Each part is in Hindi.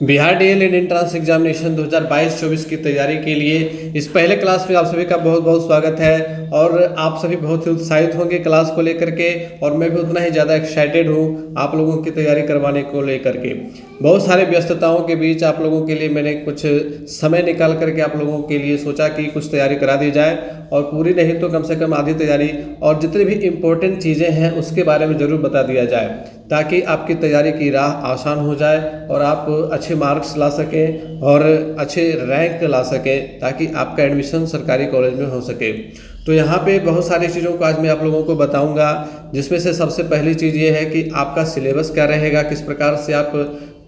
बिहार डीएलएड एंट्रेंस एग्जामिनेशन 2022-24 की तैयारी के लिए इस पहले क्लास में आप सभी का बहुत बहुत स्वागत है। और आप सभी बहुत ही उत्साहित होंगे क्लास को लेकर के, और मैं भी उतना ही ज़्यादा एक्साइटेड हूँ आप लोगों की तैयारी करवाने को लेकर के। बहुत सारे व्यस्तताओं के बीच आप लोगों के लिए मैंने कुछ समय निकाल करके आप लोगों के लिए सोचा कि कुछ तैयारी करा दी जाए, और पूरी नहीं तो कम से कम आधी तैयारी और जितनी भी इम्पोर्टेंट चीज़ें हैं उसके बारे में ज़रूर बता दिया जाए, ताकि आपकी तैयारी की राह आसान हो जाए और आप अच्छे मार्क्स ला सकें और अच्छे रैंक ला सकें, ताकि आपका एडमिशन सरकारी कॉलेज में हो सके। तो यहाँ पे बहुत सारी चीज़ों को आज मैं आप लोगों को बताऊंगा, जिसमें से सबसे पहली चीज़ ये है कि आपका सिलेबस क्या रहेगा, किस प्रकार से आप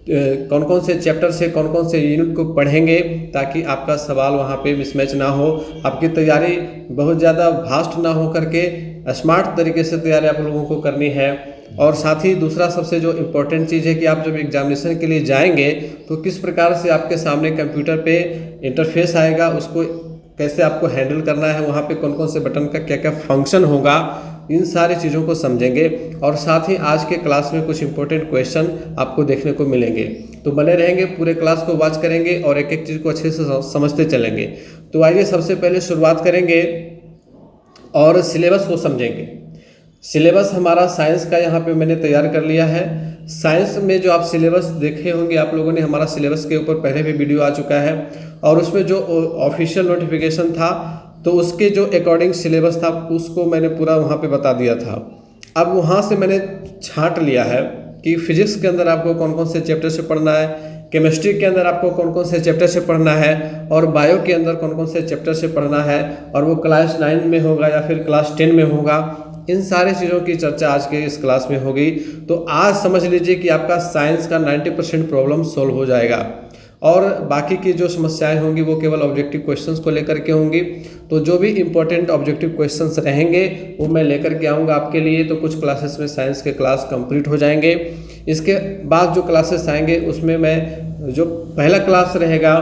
कौन कौन से चैप्टर से कौन कौन से यूनिट को पढ़ेंगे, ताकि आपका सवाल वहाँ पे मिसमैच ना हो, आपकी तैयारी बहुत ज़्यादा फास्ट ना हो करके स्मार्ट तरीके से तैयारी आप लोगों को करनी है। और साथ ही दूसरा सबसे जो इम्पोर्टेंट चीज़ है कि आप जब एग्जामिनेशन के लिए जाएंगे तो किस प्रकार से आपके सामने कंप्यूटर पे इंटरफेस आएगा, उसको कैसे आपको हैंडल करना है, वहाँ पे कौन कौन से बटन का क्या क्या फंक्शन होगा, इन सारी चीज़ों को समझेंगे। और साथ ही आज के क्लास में कुछ इंपॉर्टेंट क्वेश्चन आपको देखने को मिलेंगे, तो बने रहेंगे, पूरे क्लास को वॉच करेंगे और एक एक चीज़ को अच्छे से समझते चलेंगे। तो आइए सबसे पहले शुरुआत करेंगे और सिलेबस को समझेंगे। सिलेबस हमारा साइंस का यहाँ पे मैंने तैयार कर लिया है। साइंस में जो आप सिलेबस देखे होंगे आप लोगों ने, हमारा सिलेबस के ऊपर पहले भी वीडियो आ चुका है, और उसमें जो ऑफिशियल नोटिफिकेशन था तो उसके जो अकॉर्डिंग सिलेबस था उसको मैंने पूरा वहाँ पे बता दिया था। अब वहाँ से मैंने छांट लिया है कि फिजिक्स के अंदर आपको कौन कौन से चैप्टर से पढ़ना है, केमिस्ट्री के अंदर आपको कौन कौन से चैप्टर से पढ़ना है, और बायो के अंदर कौन कौन से चैप्टर से पढ़ना है, और वो क्लास 9 में होगा या फिर क्लास 10 में होगा। इन सारी चीज़ों की चर्चा आज के इस क्लास में होगी। तो आज समझ लीजिए कि आपका साइंस का 90% प्रॉब्लम सॉल्व हो जाएगा, और बाकी की जो समस्याएं होंगी वो केवल ऑब्जेक्टिव क्वेश्चंस को लेकर के होंगी। तो जो भी इंपॉर्टेंट ऑब्जेक्टिव क्वेश्चंस रहेंगे वो मैं लेकर के आऊँगा आपके लिए। तो कुछ क्लासेस में साइंस के क्लास कंप्लीट हो जाएंगे। इसके बाद जो क्लासेस आएंगे उसमें मैं जो पहला क्लास रहेगा,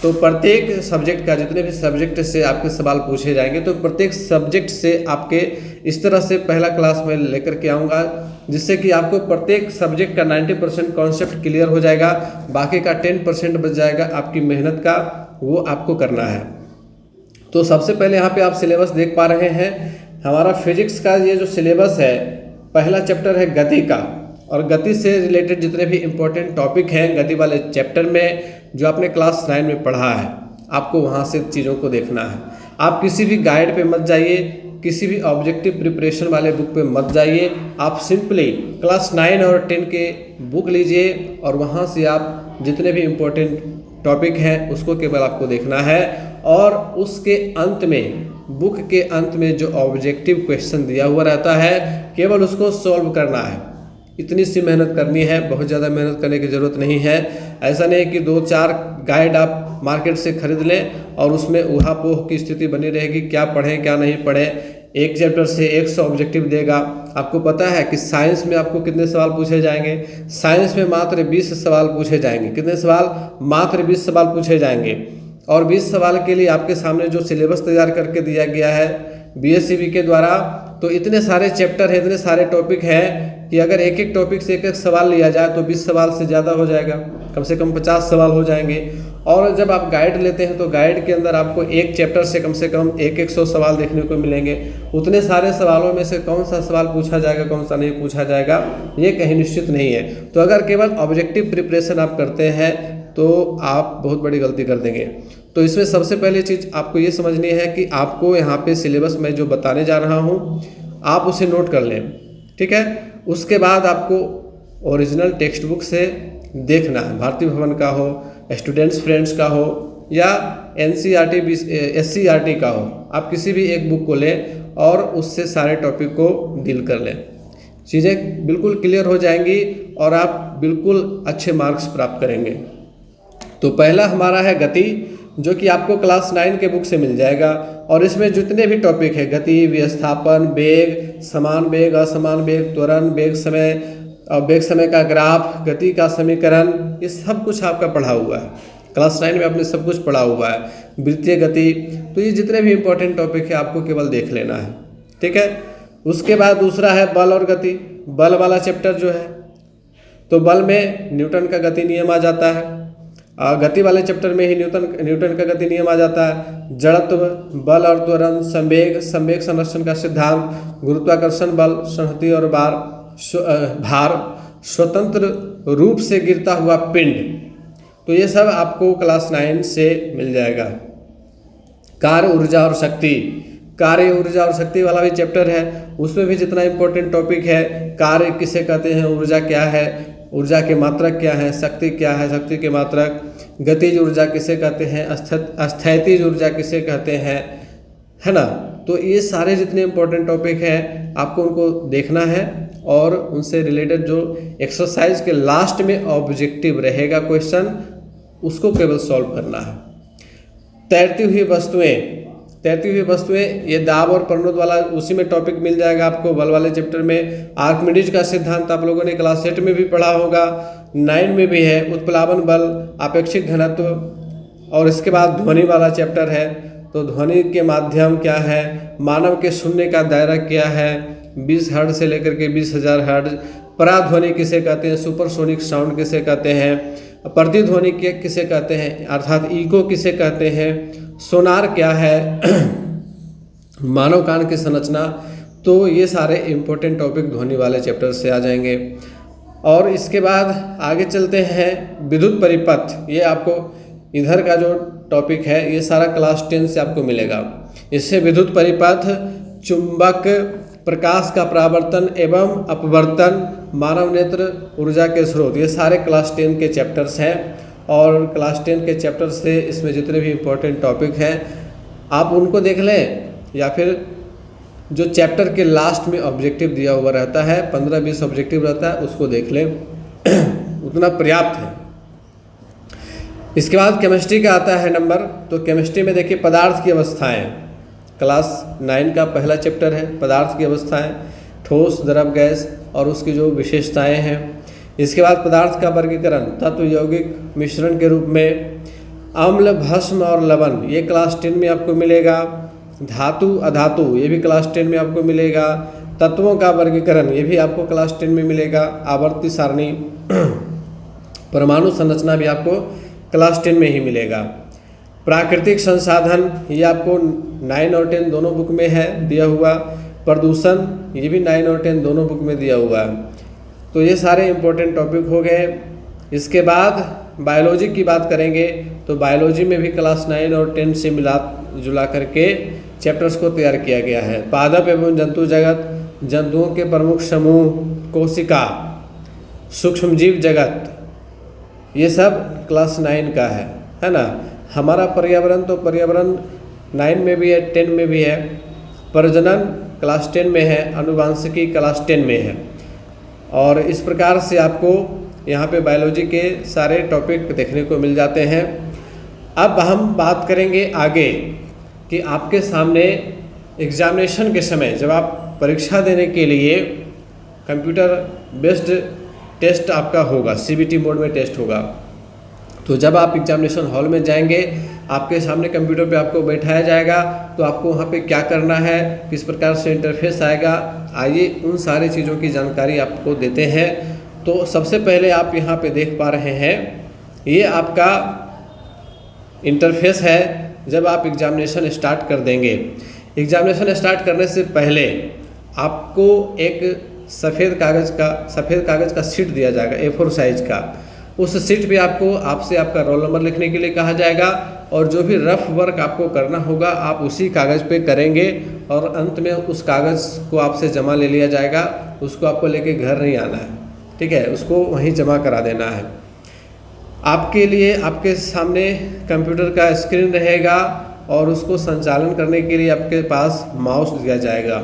तो प्रत्येक सब्जेक्ट का, जितने भी सब्जेक्ट से आपके सवाल पूछे जाएंगे, तो प्रत्येक सब्जेक्ट से आपके इस तरह से पहला क्लास में लेकर के आऊँगा, जिससे कि आपको प्रत्येक सब्जेक्ट का 90% कॉन्सेप्ट क्लियर हो जाएगा, बाकी का 10% बच जाएगा आपकी मेहनत का, वो आपको करना है। तो सबसे पहले यहाँ पे आप सिलेबस देख पा रहे हैं। हमारा फिजिक्स का ये जो सिलेबस है, पहला चैप्टर है गति का, और गति से रिलेटेड जितने भी इम्पोर्टेंट टॉपिक हैं गति वाले चैप्टर में जो आपने क्लास 9 में पढ़ा है, आपको वहाँ से चीज़ों को देखना है। आप किसी भी गाइड पे मत जाइए, किसी भी ऑब्जेक्टिव प्रिपरेशन वाले बुक पे मत जाइए, आप सिंपली क्लास 9 और 10 के बुक लीजिए, और वहाँ से आप जितने भी इम्पोर्टेंट टॉपिक हैं उसको केवल आपको देखना है, और उसके अंत में, बुक के अंत में जो ऑब्जेक्टिव क्वेश्चन दिया हुआ रहता है केवल उसको सॉल्व करना है। इतनी सी मेहनत करनी है, बहुत ज़्यादा मेहनत करने की ज़रूरत नहीं है। ऐसा नहीं कि 2-4 गाइड आप मार्केट से खरीद लें और उसमें ऊहा-पोह की स्थिति बनी रहेगी, क्या पढ़ें क्या नहीं पढ़ें। एक चैप्टर से 100 ऑब्जेक्टिव देगा। आपको पता है कि साइंस में आपको कितने सवाल पूछे जाएंगे? साइंस में मात्र 20 सवाल पूछे जाएंगे। कितने सवाल? मात्र 20 सवाल पूछे जाएंगे। और 20 सवाल के लिए आपके सामने जो सिलेबस तैयार करके दिया गया है BSCB के द्वारा, तो इतने सारे चैप्टर हैं, इतने सारे टॉपिक हैं कि अगर एक एक टॉपिक से एक एक सवाल लिया जाए तो 20 सवाल से ज़्यादा हो जाएगा, कम से कम 50 सवाल हो जाएंगे। और जब आप गाइड लेते हैं तो गाइड के अंदर आपको एक चैप्टर से कम 100 सवाल देखने को मिलेंगे। उतने सारे सवालों में से कौन सा सवाल पूछा जाएगा, कौन सा नहीं पूछा जाएगा, ये कहीं निश्चित नहीं है। तो अगर केवल ऑब्जेक्टिव प्रिपरेशन आप करते हैं तो आप बहुत बड़ी गलती कर देंगे। तो इसमें सबसे पहले चीज़ आपको ये समझनी है कि आपको यहाँ पे सिलेबस में जो बताने जा रहा हूँ आप उसे नोट कर लें, ठीक है। उसके बाद आपको ओरिजिनल टेक्स्ट बुक से देखना है, भारतीय भवन का हो, स्टूडेंट्स फ्रेंड्स का हो, या NCERT SCERT का हो, आप किसी भी एक बुक को लें और उससे सारे टॉपिक को डील कर लें। चीज़ें बिल्कुल क्लियर हो जाएंगी और आप बिल्कुल अच्छे मार्क्स प्राप्त करेंगे। तो पहला हमारा है गति, जो कि आपको क्लास 9 के बुक से मिल जाएगा, और इसमें जितने भी टॉपिक है, गति, विस्थापन, वेग, समान वेग, असमान वेग, त्वरण, वेग समय और वेग समय का ग्राफ, गति का समीकरण, ये सब कुछ आपका पढ़ा हुआ है। क्लास 9 में आपने सब कुछ पढ़ा हुआ है, वृत्तीय गति। तो ये जितने भी इंपॉर्टेंट टॉपिक है आपको केवल देख लेना है, ठीक है। उसके बाद दूसरा है बल और गति, बल वाला चैप्टर जो है, तो बल में न्यूटन का गति नियम आ जाता है। गति वाले चैप्टर में ही न्यूटन का गति नियम आ जाता है। जड़त्व, बल और त्वरण, संवेग संरक्षण का सिद्धांत, गुरुत्वाकर्षण बल, संहति और भार, स्वतंत्र रूप से गिरता हुआ पिंड, तो ये सब आपको क्लास 9 से मिल जाएगा। कार्य, ऊर्जा और शक्ति, कार्य, ऊर्जा और शक्ति वाला भी चैप्टर है, उसमें भी जितना इम्पोर्टेंट टॉपिक है, कार्य किसे कहते हैं, ऊर्जा क्या है, ऊर्जा के मात्रक क्या है, शक्ति क्या है, शक्ति के मात्रक, गतिज ऊर्जा किसे कहते हैं, अस्थैतिज ऊर्जा किसे कहते हैं, है ना। तो ये सारे जितने इम्पोर्टेंट टॉपिक हैं आपको उनको देखना है और उनसे रिलेटेड जो एक्सरसाइज के लास्ट में ऑब्जेक्टिव रहेगा क्वेश्चन, उसको केवल सॉल्व करना है। तैरती हुई वस्तुएं, ये दाब और प्रणोद वाला उसी में टॉपिक मिल जाएगा आपको बल वाले चैप्टर में। आर्किमिडीज का सिद्धांत आप लोगों ने क्लास 8 में भी पढ़ा होगा, 9 में भी है। उत्प्लावन बल, आपेक्षिक घनत्व, और इसके बाद ध्वनि वाला चैप्टर है, तो ध्वनि के माध्यम क्या है, मानव के सुनने का दायरा क्या है, 20 हर्ट्ज से लेकर के 20,000 हर्ट्ज, पराध्वनि किसे कहते हैं, सुपरसोनिक साउंड किसे कहते हैं, प्रतिध्वनि किसे कहते हैं अर्थात इको किसे कहते हैं, सोनार क्या है, मानव कान की संरचना, तो ये सारे इम्पोर्टेंट टॉपिक ध्वनि वाले चैप्टर से आ जाएंगे। और इसके बाद आगे चलते हैं विद्युत परिपथ, ये आपको इधर का जो टॉपिक है ये सारा क्लास 10 से आपको मिलेगा। इससे विद्युत परिपथ, चुंबक, प्रकाश का परावर्तन एवं अपवर्तन, मानव नेत्र, ऊर्जा के स्रोत, ये सारे क्लास 10 के चैप्टर्स हैं। और क्लास 10 के चैप्टर से इसमें जितने भी इम्पोर्टेंट टॉपिक हैं आप उनको देख लें, या फिर जो चैप्टर के लास्ट में ऑब्जेक्टिव दिया हुआ रहता है, 15-20 ऑब्जेक्टिव रहता है, उसको देख लें उतना पर्याप्त है। इसके बाद केमिस्ट्री का आता है नंबर, तो केमिस्ट्री में देखिए पदार्थ की अवस्थाएं, क्लास 9 का पहला चैप्टर है पदार्थ की अवस्थाएं, ठोस, द्रव, गैस और उसकी जो विशेषताएं हैं। इसके बाद पदार्थ का वर्गीकरण, तत्व, यौगिक, मिश्रण के रूप में, अम्ल, भस्म और लवण, ये क्लास 10 में आपको मिलेगा। धातु, अधातु, ये भी क्लास 10 में आपको मिलेगा। तत्वों का वर्गीकरण, ये भी आपको क्लास 10 में मिलेगा। आवर्ती सारणी, परमाणु संरचना भी आपको क्लास 10 में ही मिलेगा। प्राकृतिक संसाधन, ये आपको 9 और 10 दोनों बुक में है दिया हुआ। प्रदूषण, ये भी 9 और 10 दोनों बुक में दिया हुआ है। तो ये सारे इम्पोर्टेंट टॉपिक हो गए। इसके बाद बायोलॉजी की बात करेंगे, तो बायोलॉजी में भी क्लास 9 और 10 से मिला जुला करके चैप्टर्स को तैयार किया गया है। पादप एवं जंतु जगत, जंतुओं के प्रमुख समूह, कोशिका, सूक्ष्मजीव जगत, ये सब क्लास 9 का है ना। हमारा पर्यावरण, तो पर्यावरण 9 में भी है, 10 में भी है। प्रजनन क्लास 10 में है, अनुवांशिकी क्लास 10 में है। और इस प्रकार से आपको यहाँ पे बायोलॉजी के सारे टॉपिक देखने को मिल जाते हैं। अब हम बात करेंगे आगे कि आपके सामने एग्जामिनेशन के समय जब आप परीक्षा देने के लिए कंप्यूटर बेस्ड टेस्ट आपका होगा, CBT मोड में टेस्ट होगा, तो जब आप एग्जामिनेशन हॉल में जाएंगे आपके सामने कंप्यूटर पे आपको बैठाया जाएगा, तो आपको वहाँ पे क्या करना है, किस प्रकार से इंटरफेस आएगा, आइए उन सारी चीज़ों की जानकारी आपको देते हैं। तो सबसे पहले आप यहाँ पे देख पा रहे हैं, ये आपका इंटरफेस है जब आप एग्जामिनेशन स्टार्ट कर देंगे। एग्जामिनेशन स्टार्ट करने से पहले आपको एक सफ़ेद कागज़ का शीट दिया जाएगा, A4 साइज का। उस शीट पे आपसे आपका रोल नंबर लिखने के लिए कहा जाएगा, और जो भी रफ वर्क आपको करना होगा आप उसी कागज़ पे करेंगे, और अंत में उस कागज़ को आपसे जमा ले लिया जाएगा। उसको आपको लेके घर नहीं आना है, ठीक है, उसको वहीं जमा करा देना है। आपके लिए आपके सामने कंप्यूटर का स्क्रीन रहेगा, और उसको संचालन करने के लिए आपके पास माउस दिया जाएगा।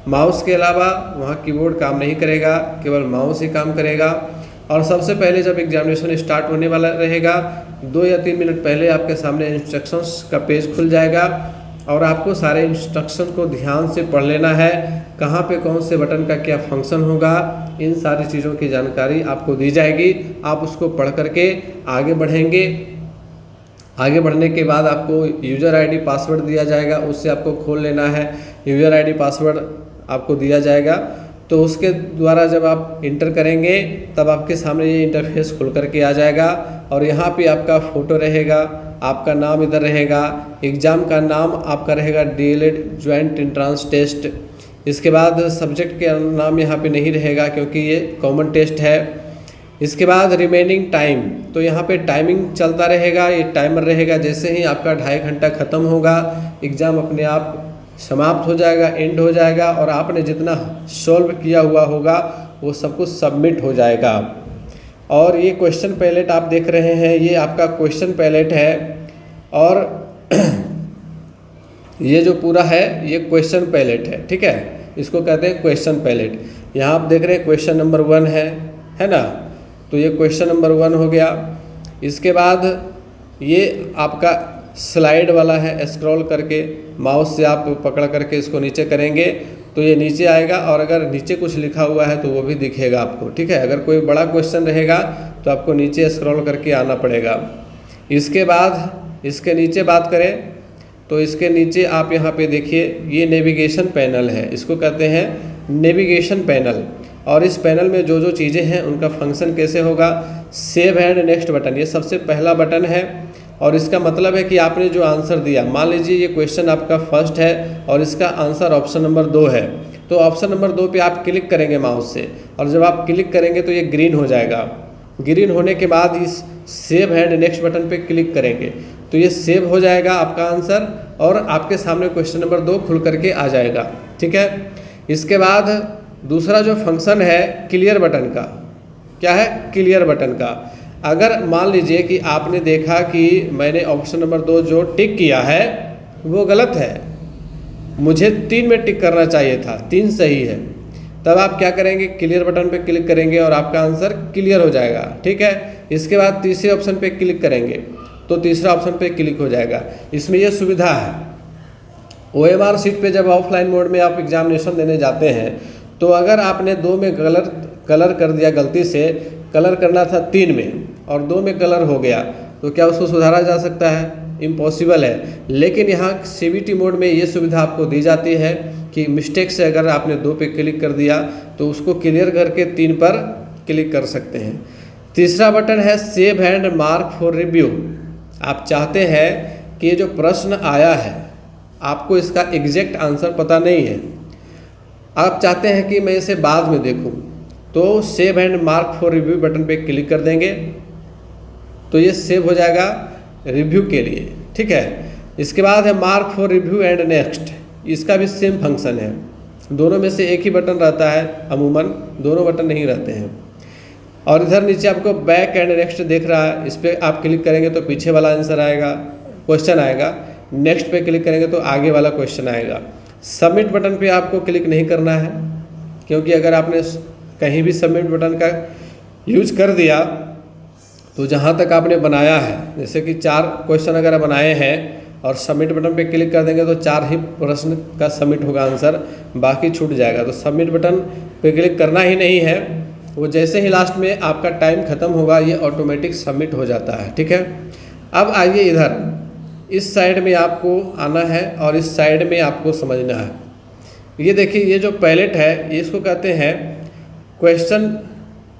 माउस के अलावा वहाँ कीबोर्ड काम नहीं करेगा, केवल माउस ही काम करेगा। और सबसे पहले जब एग्जामिनेशन स्टार्ट होने वाला रहेगा 2 या 3 मिनट पहले आपके सामने इंस्ट्रक्शंस का पेज खुल जाएगा, और आपको सारे इंस्ट्रक्शन को ध्यान से पढ़ लेना है। कहाँ पे कौन से बटन का क्या फंक्शन होगा, इन सारी चीज़ों की जानकारी आपको दी जाएगी। आप उसको पढ़ करके आगे बढ़ेंगे। आगे बढ़ने के बाद आपको यूज़र ID पासवर्ड दिया जाएगा, उससे आपको खोल लेना है। यूज़र ID पासवर्ड आपको दिया जाएगा, तो उसके द्वारा जब आप इंटर करेंगे तब आपके सामने ये इंटरफेस खुल करके आ जाएगा और यहाँ पे आपका फ़ोटो रहेगा, आपका नाम इधर रहेगा, एग्ज़ाम का नाम आपका रहेगा DLED ज्वाइंट एंट्रेंस टेस्ट। इसके बाद सब्जेक्ट के नाम यहाँ पे नहीं रहेगा क्योंकि ये कॉमन टेस्ट है। इसके बाद रिमेनिंग टाइम, तो यहाँ पे टाइमिंग चलता रहेगा, ये टाइमर रहेगा। जैसे ही आपका 2.5 घंटा ख़त्म होगा एग्ज़ाम अपने आप समाप्त हो जाएगा, एंड हो जाएगा और आपने जितना सॉल्व किया हुआ होगा वो सब कुछ सबमिट हो जाएगा। और ये क्वेश्चन पैलेट आप देख रहे हैं, ये आपका क्वेश्चन पैलेट है और ये जो पूरा है ये क्वेश्चन पैलेट है, ठीक है, इसको कहते हैं क्वेश्चन पैलेट। यहाँ आप देख रहे हैं क्वेश्चन नंबर 1 है ना, तो ये क्वेश्चन नंबर 1 हो गया। इसके बाद ये आपका स्लाइड वाला है, स्क्रॉल करके माउस से आप पकड़ करके इसको नीचे करेंगे तो ये नीचे आएगा और अगर नीचे कुछ लिखा हुआ है तो वो भी दिखेगा आपको, ठीक है। अगर कोई बड़ा क्वेश्चन रहेगा तो आपको नीचे स्क्रॉल करके आना पड़ेगा। इसके बाद इसके नीचे बात करें तो इसके नीचे आप यहाँ पे देखिए ये नेविगेशन पैनल है, इसको कहते हैं नेविगेशन पैनल। और इस पैनल में जो जो चीज़ें हैं उनका फंक्शन कैसे होगा, सेव एंड नेक्स्ट बटन, ये सबसे पहला बटन है और इसका मतलब है कि आपने जो आंसर दिया, मान लीजिए ये क्वेश्चन आपका फर्स्ट है और इसका आंसर ऑप्शन नंबर 2 है, तो ऑप्शन नंबर 2 पे आप क्लिक करेंगे माउस से और जब आप क्लिक करेंगे तो ये ग्रीन हो जाएगा। ग्रीन होने के बाद इस सेव एंड नेक्स्ट बटन पे क्लिक करेंगे तो ये सेव हो जाएगा आपका आंसर और आपके सामने क्वेश्चन नंबर 2 खुल करके आ जाएगा, ठीक है। इसके बाद दूसरा जो फंक्शन है क्लियर बटन का, क्या है, क्लियर बटन का। अगर मान लीजिए कि आपने देखा कि मैंने ऑप्शन नंबर 2 जो टिक किया है वो गलत है, मुझे 3 में टिक करना चाहिए था, 3 सही है, तब आप क्या करेंगे, क्लियर बटन पे क्लिक करेंगे और आपका आंसर क्लियर हो जाएगा, ठीक है। इसके बाद तीसरे ऑप्शन पे क्लिक करेंगे तो तीसरा ऑप्शन पे क्लिक हो जाएगा। इसमें यह सुविधा है, OMR शीट पे जब ऑफलाइन मोड में आप एग्जामिनेशन देने जाते हैं तो अगर आपने 2 में कलर कर दिया, गलती से कलर करना था 3 में और 2 में कलर हो गया तो क्या उसको सुधारा जा सकता है, इम्पॉसिबल है। लेकिन यहाँ CBT मोड में ये सुविधा आपको दी जाती है कि मिस्टेक से अगर आपने 2 पे क्लिक कर दिया तो उसको क्लियर करके 3 पर क्लिक कर सकते हैं। तीसरा बटन है save and mark for review. आप चाहते हैं कि ये जो प्रश्न आया है आपको इसका एग्जैक्ट आंसर पता नहीं है, आप चाहते हैं कि मैं इसे बाद में देखूं, तो save and mark for review button पे क्लिक कर देंगे तो ये सेव हो जाएगा रिव्यू के लिए, ठीक है। इसके बाद है mark for review and next, इसका भी सेम फंक्शन है, दोनों में से एक ही बटन रहता है, अमूमन दोनों बटन नहीं रहते हैं। और इधर नीचे आपको बैक एंड नेक्स्ट दिख रहा है, इस पर आप क्लिक करेंगे तो पीछे वाला आंसर आएगा, क्वेश्चन आएगा, नेक्स्ट पे क्लिक करेंगे तो आगे वाला क्वेश्चन आएगा। सबमिट बटन पे आपको क्लिक नहीं करना है क्योंकि अगर आपने कहीं भी सबमिट बटन का यूज कर दिया तो जहाँ तक आपने बनाया है, जैसे कि 4 क्वेश्चन अगर बनाए हैं और सबमिट बटन पे क्लिक कर देंगे तो 4 ही प्रश्न का सबमिट होगा आंसर, बाकी छूट जाएगा। तो सबमिट बटन पे क्लिक करना ही नहीं है, वो जैसे ही लास्ट में आपका टाइम ख़त्म होगा ये ऑटोमेटिक सबमिट हो जाता है, ठीक है। अब आइए इधर इस साइड में आपको आना है और इस साइड में आपको समझना है। ये देखिए ये जो पैलेट है ये इसको कहते हैं क्वेश्चन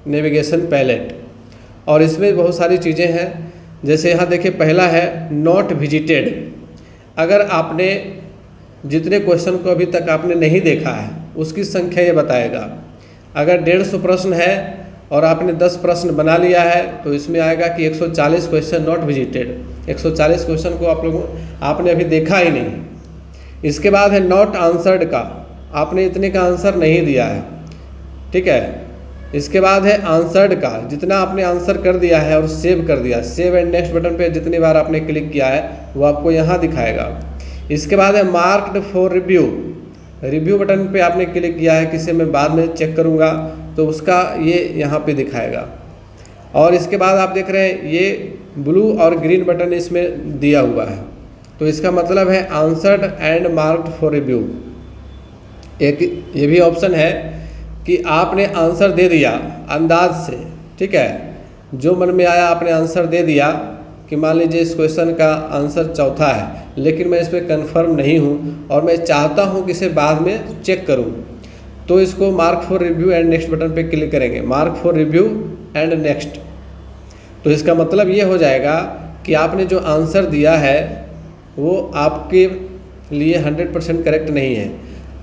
नेविगेशन पैलेट और इसमें बहुत सारी चीज़ें हैं। जैसे यहाँ देखिए पहला है नॉट विजिटेड, अगर आपने जितने क्वेश्चन को अभी तक आपने नहीं देखा है उसकी संख्या ये बताएगा। अगर 150 प्रश्न है और आपने 10 प्रश्न बना लिया है तो इसमें आएगा कि 140 क्वेश्चन नॉट विजिटेड, 140 क्वेश्चन को आपने अभी देखा ही नहीं। इसके बाद है नॉट आंसर्ड का, आपने इतने का आंसर नहीं दिया है, ठीक है। इसके बाद है आंसर्ड का, जितना आपने आंसर कर दिया है और सेव कर दिया, सेव एंड नेक्स्ट बटन पे जितनी बार आपने क्लिक किया है वो आपको यहाँ दिखाएगा। इसके बाद है marked for review, review button पे आपने क्लिक किया है, किसे मैं बाद में चेक करूँगा तो उसका ये यहाँ पे दिखाएगा। और इसके बाद आप देख रहे हैं ये ब्लू और ग्रीन बटन इसमें दिया हुआ है, तो इसका मतलब है answered and marked for review. एक ये भी ऑप्शन है कि आपने आंसर दे दिया अंदाज से, ठीक है, जो मन में आया आपने आंसर दे दिया कि मान लीजिए इस क्वेश्चन का आंसर चौथा है लेकिन मैं इस पर कन्फर्म नहीं हूँ और मैं चाहता हूँ कि इसे बाद में चेक करूँ, तो इसको mark for review and next button पे क्लिक करेंगे, mark for review and next. तो इसका मतलब ये हो जाएगा कि आपने जो आंसर दिया है वो आपके लिए 100% करेक्ट नहीं है।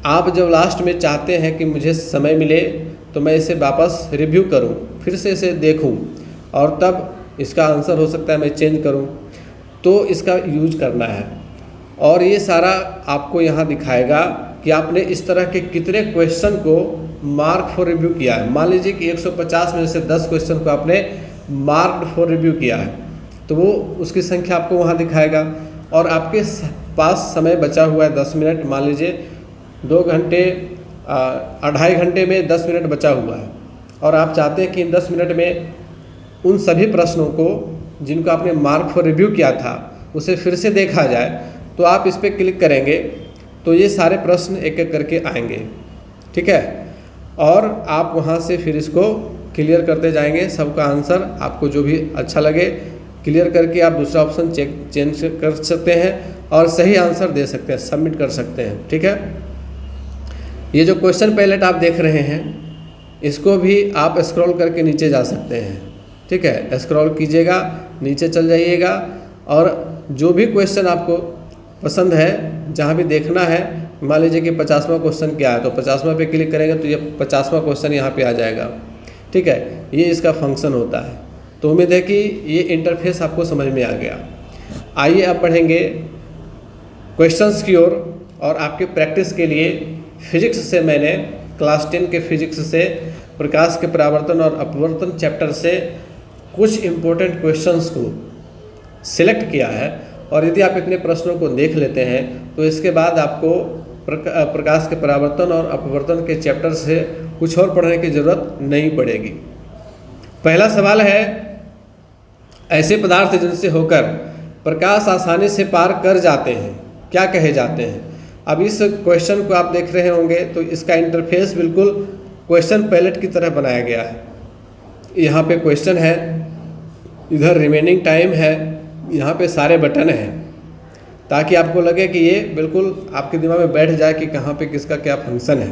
आप जब लास्ट में चाहते हैं कि मुझे समय मिले तो मैं इसे वापस रिव्यू करूं, फिर से इसे देखूं और तब इसका आंसर हो सकता है मैं चेंज करूं, तो इसका यूज करना है। और ये सारा आपको यहाँ दिखाएगा कि आपने इस तरह के कितने क्वेश्चन को मार्क फॉर रिव्यू किया है। मान लीजिए कि 150 में से 10 क्वेश्चन को आपने मार्क्ड फॉर रिव्यू किया है, तो वो उसकी संख्या आपको वहाँ दिखाएगा। और आपके पास समय बचा हुआ है 10 मिनट, मान लीजिए 2 घंटे 2.5 घंटे में 10 मिनट बचा हुआ है, और आप चाहते हैं कि इन 10 मिनट में उन सभी प्रश्नों को जिनको आपने मार्क फॉर रिव्यू किया था उसे फिर से देखा जाए, तो आप इस पर क्लिक करेंगे तो ये सारे प्रश्न एक एक करके आएंगे, ठीक है। और आप वहाँ से फिर इसको क्लियर करते जाएंगे, सबका आंसर आपको जो भी अच्छा लगे क्लियर करके आप दूसरा ऑप्शन चेंज कर सकते हैं और सही आंसर दे सकते हैं, सबमिट कर सकते हैं, ठीक है। ये जो क्वेश्चन पैलेट आप देख रहे हैं इसको भी आप स्क्रॉल करके नीचे जा सकते हैं, ठीक है। स्क्रॉल कीजिएगा, नीचे चल जाइएगा और जो भी क्वेश्चन आपको पसंद है, जहाँ भी देखना है, मान लीजिए कि 50वां क्वेश्चन क्या है तो 50वां पे क्लिक करेंगे तो ये 50वां क्वेश्चन यहाँ पे आ जाएगा, ठीक है। ये इसका फंक्शन होता है। तो उम्मीद है कि ये इंटरफेस आपको समझ में आ गया। आइए अब बढ़ेंगे क्वेश्चंस की ओर। और आपके प्रैक्टिस के लिए फिजिक्स से मैंने क्लास 10 के फिजिक्स से प्रकाश के परावर्तन और अपवर्तन चैप्टर से कुछ इम्पोर्टेंट क्वेश्चंस को सिलेक्ट किया है। और यदि आप इतने प्रश्नों को देख लेते हैं तो इसके बाद आपको प्रकाश के परावर्तन और अपवर्तन के चैप्टर से कुछ और पढ़ने की ज़रूरत नहीं पड़ेगी। पहला सवाल है, ऐसे पदार्थ जिनसे होकर प्रकाश आसानी से पार कर जाते हैं क्या कहे जाते हैं। अब इस क्वेश्चन को आप देख रहे होंगे तो इसका इंटरफेस बिल्कुल क्वेश्चन पैलेट की तरह बनाया गया है। यहाँ पे क्वेश्चन है, इधर रिमेनिंग टाइम है, यहाँ पे सारे बटन हैं, ताकि आपको लगे कि ये बिल्कुल आपके दिमाग में बैठ जाए कि कहाँ पे किसका क्या फंक्शन है।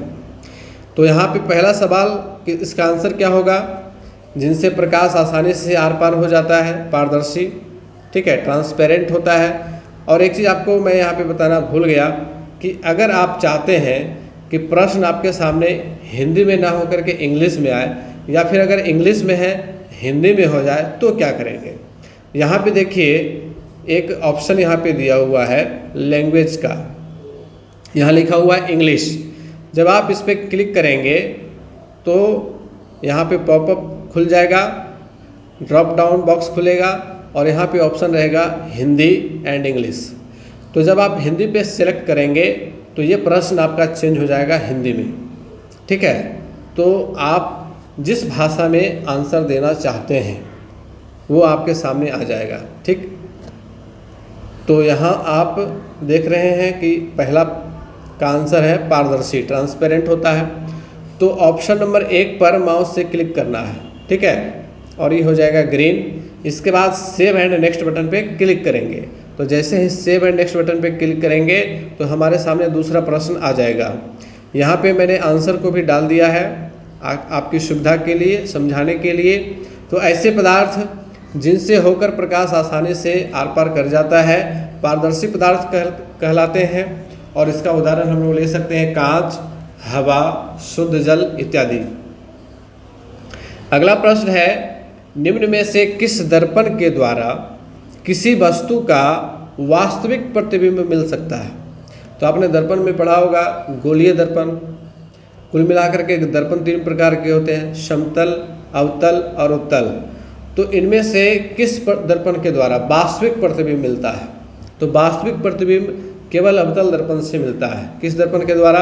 तो यहाँ पे पहला सवाल कि इसका आंसर क्या होगा, जिनसे प्रकाश आसानी से आर पार हो जाता है, पारदर्शी, ठीक है, ट्रांसपेरेंट होता है। और एक चीज़ आपको मैं यहाँ पे बताना भूल गया कि अगर आप चाहते हैं कि प्रश्न आपके सामने हिंदी में ना हो करके इंग्लिश में आए, या फिर अगर इंग्लिश में है हिंदी में हो जाए, तो क्या करेंगे। यहाँ पे देखिए एक ऑप्शन यहाँ पे दिया हुआ है लैंग्वेज का, यहाँ लिखा हुआ है इंग्लिश। जब आप इस पर क्लिक करेंगे तो यहाँ पे पॉपअप खुल जाएगा, ड्रॉप डाउन बॉक्स खुलेगा और यहाँ पे ऑप्शन रहेगा हिंदी एंड इंग्लिश। तो जब आप हिंदी पे सेलेक्ट करेंगे तो ये प्रश्न आपका चेंज हो जाएगा हिंदी में, ठीक है। तो आप जिस भाषा में आंसर देना चाहते हैं वो आपके सामने आ जाएगा, ठीक। तो यहाँ आप देख रहे हैं कि पहला का आंसर है पारदर्शी, ट्रांसपेरेंट होता है। तो ऑप्शन नंबर 1 पर माउस से क्लिक करना है, ठीक है, और ये हो जाएगा ग्रीन। इसके बाद सेव एंड नेक्स्ट बटन पे क्लिक करेंगे। तो जैसे ही सेव एंड नेक्स्ट बटन पे क्लिक करेंगे तो हमारे सामने दूसरा प्रश्न आ जाएगा। यहाँ पे मैंने आंसर को भी डाल दिया है आपकी सुविधा के लिए, समझाने के लिए। तो ऐसे पदार्थ जिनसे होकर प्रकाश आसानी से आर पार कर जाता है पारदर्शी पदार्थ कहलाते हैं। और इसका उदाहरण हम लोग ले सकते हैं कांच, हवा, शुद्ध जल इत्यादि। अगला प्रश्न है, निम्न में से किस दर्पण के द्वारा किसी वस्तु का वास्तविक प्रतिबिंब मिल सकता है। तो आपने दर्पण में पढ़ा होगा गोलीय दर्पण। कुल मिलाकर के दर्पण 3 प्रकार के होते हैं, समतल, अवतल और उत्तल। तो इनमें से किस दर्पण के द्वारा वास्तविक प्रतिबिंब मिलता है। तो वास्तविक प्रतिबिंब केवल अवतल दर्पण से मिलता है। किस दर्पण के द्वारा,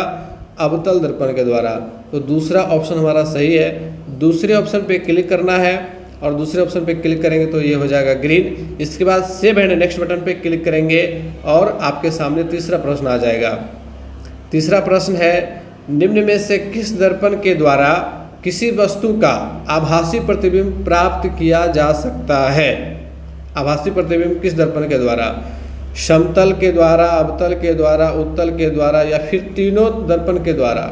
अवतल दर्पण के द्वारा। तो दूसरा ऑप्शन हमारा सही है। दूसरे ऑप्शन पे क्लिक करना है और दूसरे ऑप्शन पे क्लिक करेंगे तो ये हो जाएगा ग्रीन। इसके बाद सेव एंड नेक्स्ट बटन पे क्लिक करेंगे और आपके सामने तीसरा प्रश्न आ जाएगा। तीसरा प्रश्न है, निम्न में से किस दर्पण के द्वारा किसी वस्तु का आभासी प्रतिबिंब प्राप्त किया जा सकता है। आभासी प्रतिबिंब किस दर्पण के द्वारा, समतल के द्वारा, अवतल के द्वारा, उत्तल के द्वारा या फिर तीनों दर्पण के द्वारा।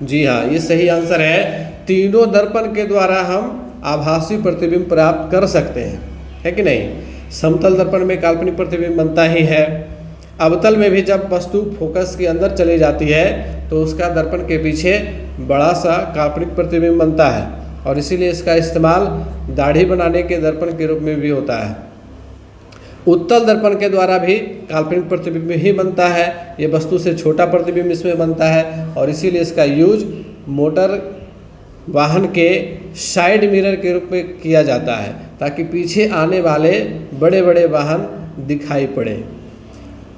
जी हाँ, ये सही आंसर है। तीनों दर्पण के द्वारा हम आभासी प्रतिबिंब प्राप्त कर सकते हैं, है कि नहीं। समतल दर्पण में काल्पनिक प्रतिबिंब बनता ही है। अवतल में भी जब वस्तु फोकस के अंदर चली जाती है तो उसका दर्पण के पीछे बड़ा सा काल्पनिक प्रतिबिंब बनता है, और इसीलिए इसका इस्तेमाल दाढ़ी बनाने के दर्पण के रूप में भी होता है। उत्तल दर्पण के द्वारा भी काल्पनिक प्रतिबिंब ही बनता है। ये वस्तु से छोटा प्रतिबिंब इसमें बनता है, और इसीलिए इसका यूज मोटर वाहन के साइड मिरर के रूप में किया जाता है, ताकि पीछे आने वाले बड़े बड़े वाहन दिखाई पड़े।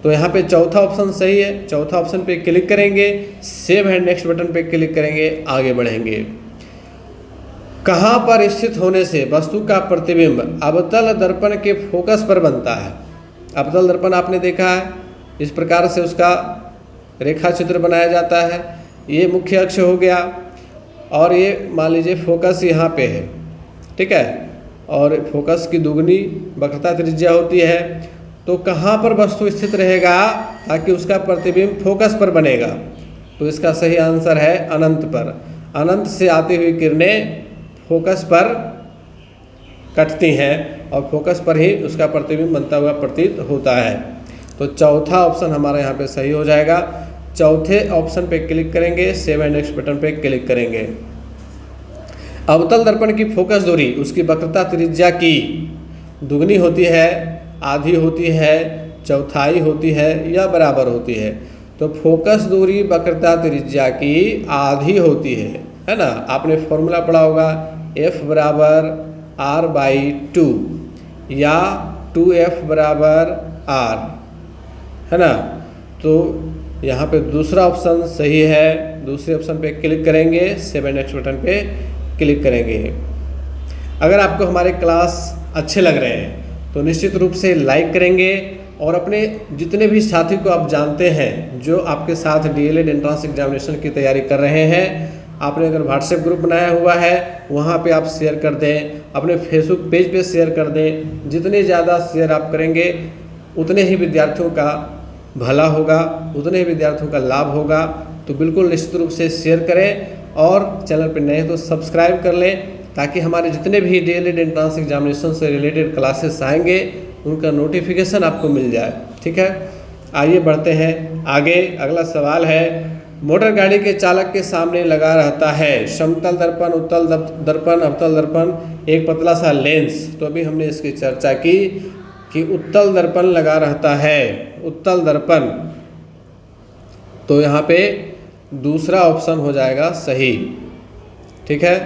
तो यहाँ पे चौथा ऑप्शन सही है। चौथा ऑप्शन पे क्लिक करेंगे, सेव एंड नेक्स्ट बटन पे क्लिक करेंगे, आगे बढ़ेंगे। कहाँ पर स्थित होने से वस्तु का प्रतिबिंब अवतल दर्पण के फोकस पर बनता है। अवतल दर्पण आपने देखा है, इस प्रकार से उसका रेखा चित्र बनाया जाता है। ये मुख्य अक्ष हो गया, और ये मान लीजिए फोकस यहाँ पे है, ठीक है, और फोकस की दुगनी वक्रता त्रिज्या होती है। तो कहाँ पर वस्तु स्थित रहेगा ताकि उसका प्रतिबिंब फोकस पर बनेगा? तो इसका सही आंसर है अनंत पर। अनंत से आती हुई किरणें फोकस पर कटती हैं, और फोकस पर ही उसका प्रतिबिंब बनता हुआ प्रतीत होता है। तो चौथा ऑप्शन हमारा यहाँ पे सही हो जाएगा। चौथे ऑप्शन पे क्लिक करेंगे, सेव एंड नेक्स्ट बटन पे क्लिक करेंगे। अवतल दर्पण की फोकस दूरी उसकी वक्रता त्रिज्या की दुगनी होती है, आधी होती है, चौथाई होती है या बराबर होती है। तो फोकस दूरी वक्रता त्रिज्या की आधी होती है ना। आपने फॉर्मूला पढ़ा होगा, F बराबर R/2 या 2F बराबर R, है ना। तो यहाँ पे दूसरा ऑप्शन सही है। दूसरे ऑप्शन पे क्लिक करेंगे, सेव एंड नेक्स्ट बटन पे क्लिक करेंगे। अगर आपको हमारे क्लास अच्छे लग रहे हैं तो निश्चित रूप से लाइक करेंगे, और अपने जितने भी साथी को आप जानते हैं जो आपके साथ DLED एंट्रेंस एग्जामिनेशन की तैयारी कर रहे हैं, आपने अगर व्हाट्सएप ग्रुप बनाया हुआ है वहाँ पे आप शेयर कर दें, अपने फेसबुक पेज पे शेयर कर दें। जितने ज़्यादा शेयर आप करेंगे उतने ही विद्यार्थियों का भला होगा, उतने ही विद्यार्थियों का लाभ होगा। तो बिल्कुल निश्चित रूप से शेयर करें, और चैनल पर नए हैं तो सब्सक्राइब कर लें, ताकि हमारे जितने भी DLED एंट्रेंस एग्जामिनेशन से रिलेटेड क्लासेस आएंगे उनका नोटिफिकेशन आपको मिल जाए, ठीक है। आइए बढ़ते हैं आगे। अगला सवाल है, मोटर गाड़ी के चालक के सामने लगा रहता है समतल दर्पण, उत्तल दर्पण, अवतल दर्पण, एक पतला सा लेंस। तो अभी हमने इसकी चर्चा की कि उत्तल दर्पण लगा रहता है, उत्तल दर्पण। तो यहाँ पे दूसरा ऑप्शन हो जाएगा सही, ठीक है।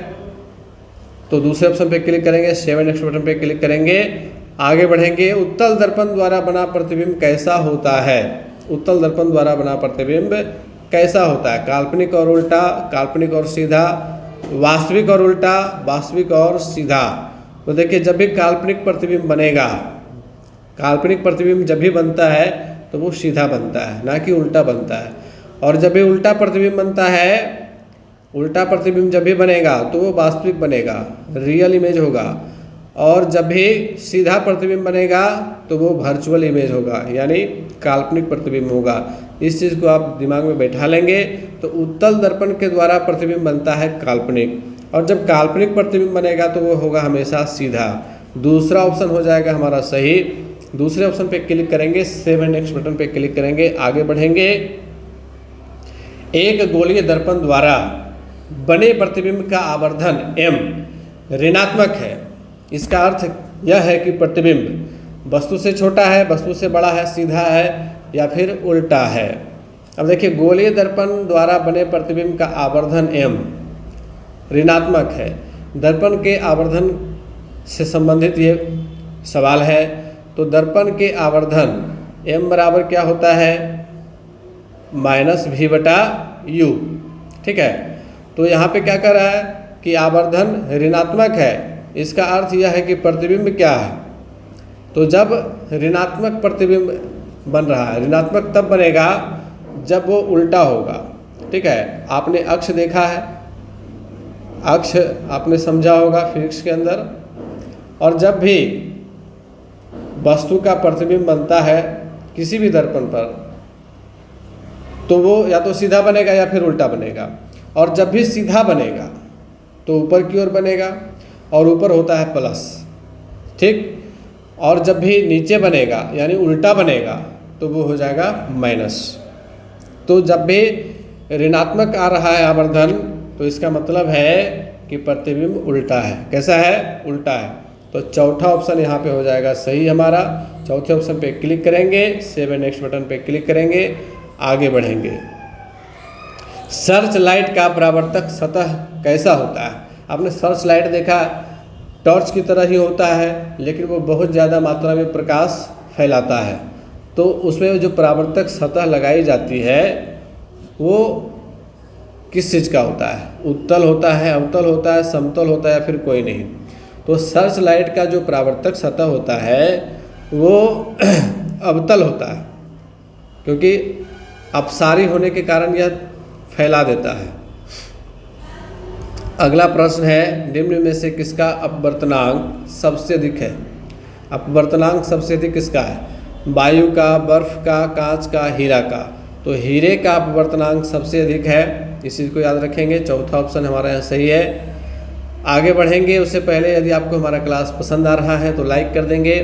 तो दूसरे ऑप्शन पे क्लिक करेंगे, सेव एंड नेक्स्ट बटन पे क्लिक करेंगे, आगे बढ़ेंगे। उत्तल दर्पण द्वारा बना प्रतिबिंब कैसा होता है? उत्तल दर्पण द्वारा बना प्रतिबिंब कैसा होता है? काल्पनिक और उल्टा, काल्पनिक और सीधा, वास्तविक और उल्टा, वास्तविक और सीधा। तो देखिए, जब भी काल्पनिक प्रतिबिंब बनेगा, काल्पनिक प्रतिबिंब जब भी बनता है तो वो सीधा बनता है, ना कि उल्टा बनता है। और जब भी उल्टा प्रतिबिंब बनता है, उल्टा प्रतिबिंब जब भी बनेगा तो वो वास्तविक बनेगा, रियल इमेज होगा। और जब भी सीधा प्रतिबिंब बनेगा तो वो वर्चुअल इमेज होगा, यानी काल्पनिक प्रतिबिंब होगा। इस चीज़ को आप दिमाग में बैठा लेंगे। तो उत्तल दर्पण के द्वारा प्रतिबिंब बनता है काल्पनिक, और जब काल्पनिक प्रतिबिंब बनेगा तो वो होगा हमेशा सीधा। दूसरा ऑप्शन हो जाएगा हमारा सही। दूसरे ऑप्शन पे क्लिक करेंगे, सेव एंड नेक्स्ट बटन पे क्लिक करेंगे, आगे बढ़ेंगे। एक गोलीय दर्पण द्वारा बने प्रतिबिंब का आवर्धन m ऋणात्मक है। इसका अर्थ यह है कि प्रतिबिंब वस्तु से छोटा है, वस्तु से बड़ा है, सीधा है या फिर उल्टा है। अब देखिए, गोलीय दर्पण द्वारा बने प्रतिबिंब का आवर्धन m ऋणात्मक है। दर्पण के आवर्धन से संबंधित ये सवाल है। तो दर्पण के आवर्धन m बराबर क्या होता है? -v/u, ठीक है। तो यहाँ पे क्या कर रहा है कि आवर्धन ऋणात्मक है। इसका अर्थ यह है कि प्रतिबिंब क्या है? तो जब ऋणात्मक प्रतिबिंब बन रहा है, ऋणात्मक तब बनेगा जब वो उल्टा होगा, ठीक है। आपने अक्ष देखा है, अक्ष आपने समझा होगा फिजिक्स के अंदर। और जब भी वस्तु का प्रतिबिंब बनता है किसी भी दर्पण पर, तो वो या तो सीधा बनेगा या फिर उल्टा बनेगा। और जब भी सीधा बनेगा तो ऊपर की ओर बनेगा और ऊपर होता है प्लस, ठीक। और जब भी नीचे बनेगा यानी उल्टा बनेगा तो वो हो जाएगा माइनस। तो जब भी ऋणात्मक आ रहा है आवर्धन तो इसका मतलब है कि प्रतिबिंब उल्टा है। कैसा है? उल्टा है। तो चौथा ऑप्शन यहाँ पे हो जाएगा सही हमारा। चौथे ऑप्शन पे क्लिक करेंगे, सेव एंड नेक्स्ट बटन पे क्लिक करेंगे, आगे बढ़ेंगे। सर्च लाइट का परावर्तक सतह कैसा होता है? आपने सर्च लाइट देखा, टॉर्च की तरह ही होता है, लेकिन वो बहुत ज़्यादा मात्रा में प्रकाश फैलाता है। तो उसमें जो परावर्तक सतह लगाई जाती है वो किस चीज़ का होता है? उत्तल होता है, अवतल होता है, समतल होता है, या फिर कोई नहीं। तो सर्च लाइट का जो परावर्तक सतह होता है वो अवतल होता है, क्योंकि अपसारी होने के कारण यह फैला देता है। अगला प्रश्न है, निम्न में से किसका अपवर्तनांक सबसे अधिक है? अपवर्तनांक सबसे अधिक किसका है? वायु का, बर्फ का, कांच का, हीरा का। तो हीरे का अपवर्तनांक सबसे अधिक है, इस चीज़ को याद रखेंगे। चौथा ऑप्शन हमारा यहाँ सही है। आगे बढ़ेंगे उससे पहले यदि आपको हमारा क्लास पसंद आ रहा है तो लाइक कर देंगे।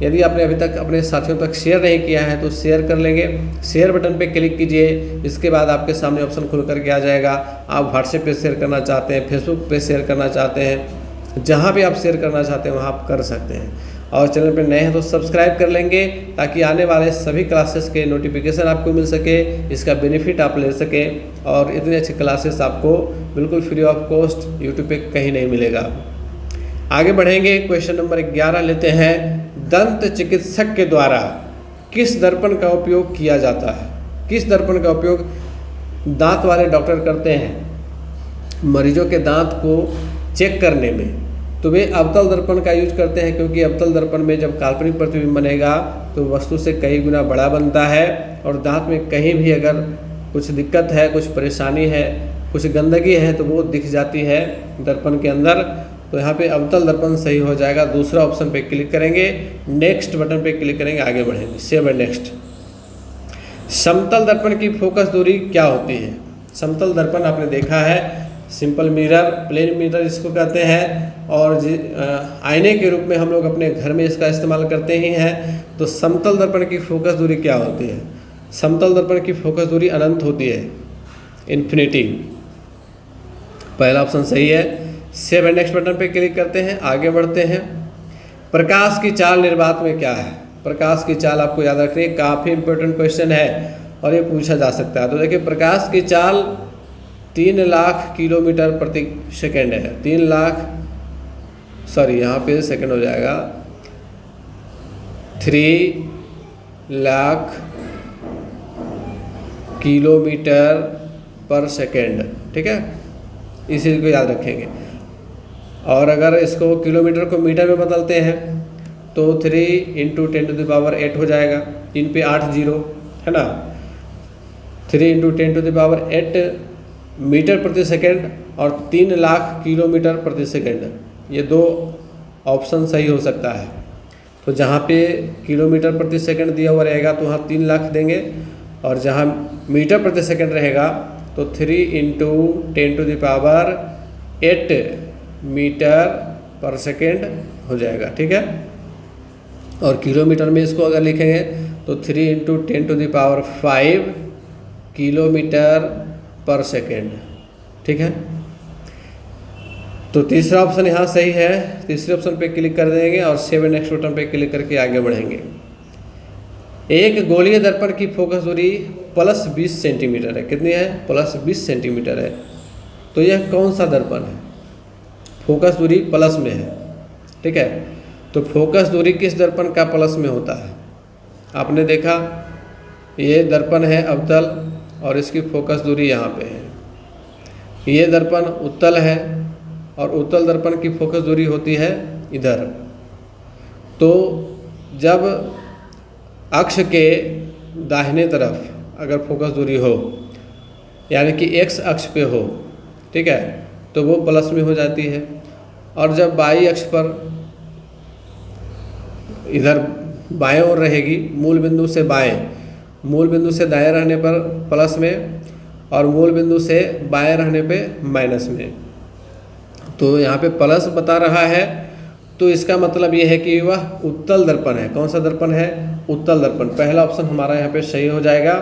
यदि आपने अभी तक अपने साथियों तक शेयर नहीं किया है तो शेयर कर लेंगे। शेयर बटन पे क्लिक कीजिए, इसके बाद आपके सामने ऑप्शन खुल करके आ जाएगा। आप व्हाट्सएप पे शेयर करना चाहते हैं, फेसबुक पे शेयर करना चाहते हैं, जहाँ भी आप शेयर करना चाहते हैं वहाँ आप कर सकते हैं। और चैनल पे नए हैं तो सब्सक्राइब कर लेंगे ताकि आने वाले सभी क्लासेस के नोटिफिकेशन आपको मिल सके, इसका बेनिफिट आप ले सकें। और इतनी अच्छी क्लासेस आपको बिल्कुल फ्री ऑफ कॉस्ट यूट्यूब पे कहीं नहीं मिलेगा। आगे बढ़ेंगे, क्वेश्चन नंबर 11 लेते हैं। दंत चिकित्सक के द्वारा किस दर्पण का उपयोग किया जाता है? किस दर्पण का उपयोग दांत वाले डॉक्टर करते हैं मरीजों के दांत को चेक करने में? तो वे अवतल दर्पण का यूज करते हैं, क्योंकि अवतल दर्पण में जब काल्पनिक प्रतिबिंब बनेगा तो वस्तु से कई गुना बड़ा बनता है और दांत में कहीं भी अगर कुछ दिक्कत है, कुछ परेशानी है, कुछ गंदगी है तो वो दिख जाती है दर्पण के अंदर। तो यहाँ पे अवतल दर्पण सही हो जाएगा। दूसरा ऑप्शन पे क्लिक करेंगे, नेक्स्ट बटन पे क्लिक करेंगे, आगे बढ़ेंगे, सेव एंड नेक्स्ट। समतल दर्पण की फोकस दूरी क्या होती है? समतल दर्पण आपने देखा है, सिंपल मिरर, प्लेन मिरर इसको कहते हैं, और आईने के रूप में हम लोग अपने घर में इसका इस्तेमाल करते ही हैं। तो समतल दर्पण की फोकस दूरी क्या होती है? समतल दर्पण की फोकस दूरी अनंत होती है, इन्फिनिटी। पहला ऑप्शन सही है। सेव एंड नेक्स्ट बटन पे क्लिक करते हैं, आगे बढ़ते हैं। प्रकाश की चाल निर्वात में क्या है? प्रकाश की चाल आपको याद रखनी है, काफ़ी इंपॉर्टेंट क्वेश्चन है और ये पूछा जा सकता है। तो देखिए, प्रकाश की चाल 3 लाख किलोमीटर प्रति सेकेंड है। 3 लाख, सॉरी यहाँ पे सेकेंड हो जाएगा, 3 लाख किलोमीटर पर सेकेंड, ठीक है, इस चीज़ को याद रखेंगे। और अगर इसको किलोमीटर को मीटर में बदलते हैं तो 3 × 10⁸ हो जाएगा। इन पे 8 जीरो है ना, 3 × 10⁸ मीटर प्रति सेकेंड और 3 लाख किलोमीटर प्रति सेकेंड, ये दो ऑप्शन सही हो सकता है। तो जहाँ पे किलोमीटर प्रति सेकेंड दिया हुआ रहेगा तो वहाँ 3 लाख देंगे, और जहाँ मीटर प्रति सेकेंड रहेगा तो 3 × 10⁸ मीटर पर सेकेंड हो जाएगा, ठीक है। और किलोमीटर में इसको अगर लिखेंगे तो 3 × 10⁵ किलोमीटर पर सेकेंड, ठीक है। तो तीसरा ऑप्शन यहाँ सही है। तीसरे ऑप्शन पे क्लिक कर देंगे और सेव एंड नेक्स्ट बटन पे क्लिक करके आगे बढ़ेंगे। एक गोलीय दर्पण की फोकस दूरी +20 सेंटीमीटर है। कितनी है? +20 सेंटीमीटर है। तो यह कौन सा दर्पण है? फोकस दूरी प्लस में है, ठीक है। तो फोकस दूरी किस दर्पण का प्लस में होता है? आपने देखा, ये दर्पण है अवतल और इसकी फोकस दूरी यहाँ पे है। ये दर्पण उत्तल है और उत्तल दर्पण की फोकस दूरी होती है इधर। तो जब अक्ष के दाहिने तरफ अगर फोकस दूरी हो, यानी कि x अक्ष पे हो, ठीक है, तो वो प्लस में हो जाती है। और जब बाई अक्ष पर इधर बाएं ओर रहेगी, मूल बिंदु से बाएं, मूल बिंदु से दाएं रहने पर प्लस में, और मूल बिंदु से बाएं रहने पे माइनस में। तो यहाँ पे प्लस बता रहा है, तो इसका मतलब ये है कि वह उत्तल दर्पण है। कौन सा दर्पण है? उत्तल दर्पण। पहला ऑप्शन हमारा यहाँ पे सही हो जाएगा।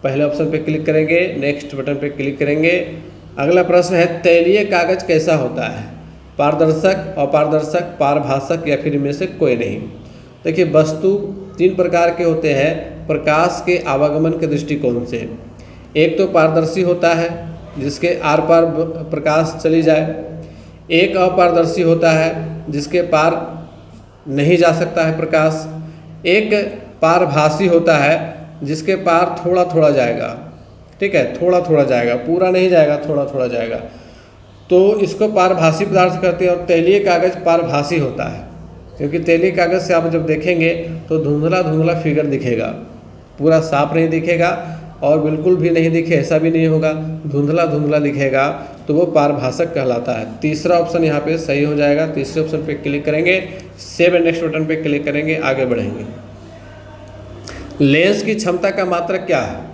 पहले ऑप्शन पे क्लिक करेंगे, नेक्स्ट बटन पे क्लिक करेंगे। अगला प्रश्न है, तैलीय कागज कैसा होता है? पारदर्शक, अपारदर्शक, पारभाषक या फिर इनमें से कोई नहीं। देखिए, वस्तु 3 प्रकार के होते हैं प्रकाश के आवागमन के दृष्टिकोण से। एक तो पारदर्शी होता है जिसके आर पार प्रकाश चली जाए। एक अपारदर्शी होता है जिसके पार नहीं जा सकता है प्रकाश। एक पारभासी होता है जिसके पार थोड़ा थोड़ा जाएगा। ठीक है, थोड़ा थोड़ा जाएगा, पूरा नहीं जाएगा, थोड़ा थोड़ा जाएगा। तो इसको पारभासी पदार्थ कहते हैं। और तैलीय कागज पारभासी होता है, क्योंकि तैलीय कागज से आप जब देखेंगे तो धुंधला धुंधला फिगर दिखेगा, पूरा साफ नहीं दिखेगा और बिल्कुल भी नहीं दिखे ऐसा भी नहीं होगा, धुंधला धुंधला दिखेगा, तो वो पारभाषक कहलाता है। तीसरा ऑप्शन यहाँ पे सही हो जाएगा। तीसरे ऑप्शन पे क्लिक करेंगे, सेव एंड नेक्स्ट बटन पे क्लिक करेंगे, आगे बढ़ेंगे। लेंस की क्षमता का मात्रक क्या है?